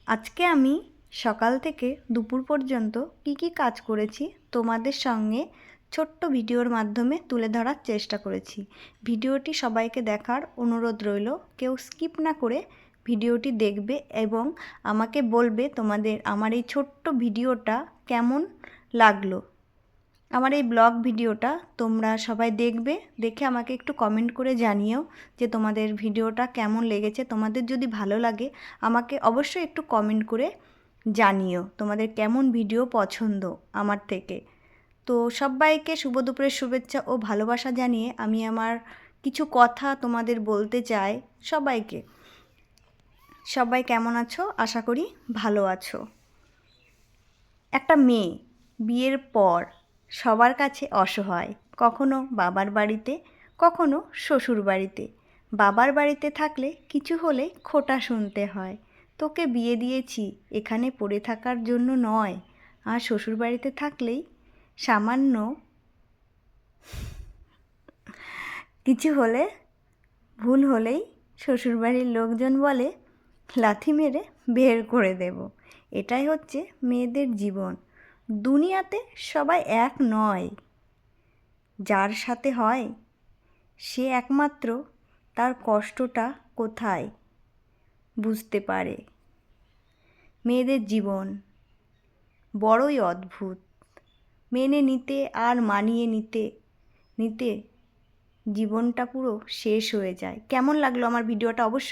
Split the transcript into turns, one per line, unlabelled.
আজকে আমি সকাল থেকে দুপুর পর্যন্ত কি কাজ করেছি তোমাদের সঙ্গে ছোট্ট ভিডিওর মাধ্যমে তুলে ধরার চেষ্টা করেছি। ভিডিওটি সবাইকে দেখার অনুরোধ রইল, কেউ স্কিপ না করে ভিডিওটি দেখবে এবং আমাকে বলবে তোমাদের আমার এই ছোট্ট ভিডিওটা কেমন লাগলো। আমার এই ব্লগ ভিডিওটা তোমরা সবাই দেখবে, দেখে আমাকে একটু কমেন্ট করে জানিও যে তোমাদের ভিডিওটা কেমন লেগেছে। তোমাদের যদি ভালো লাগে আমাকে অবশ্যই একটু কমেন্ট করে জানিও তোমাদের কেমন ভিডিও পছন্দ আমার থেকে। তো সবাইকে শুভ দুপুরের শুভেচ্ছা ও ভালোবাসা জানিয়ে আমি আমার কিছু কথা তোমাদের বলতে চাই। সবাই কেমন আছো? আশা করি ভালো আছো। একটা মেয়ে বিয়ের পর সবার কাছে অসহায়, কখনো বাবার বাড়িতে, কখনো শ্বশুর বাড়িতে। বাবার বাড়িতে থাকলে কিছু হলে খোঁটা শুনতে হয়, তোকে বিয়ে দিয়েছি এখানে পড়ে থাকার জন্য নয়। আর শ্বশুর বাড়িতে থাকলেই সামান্য কিছু হলে, ভুল হলেই শ্বশুরবাড়ির লোকজন বলে লাথি মেরে বের করে দেব। এটাই হচ্ছে মেয়েদের জীবন। দুনিয়াতে সবাই এক নয়, যার সাথে হয় সে একমাত্র তার কষ্টটা কোথায় বুঝতে পারে। মেয়েদের জীবন বড়ই অদ্ভুত, মেনে নিতে আর মানিয়ে নিতে নিতে জীবনটা পুরো শেষ হয়ে যায়। কেমন লাগলো আমার ভিডিওটা অবশ্যই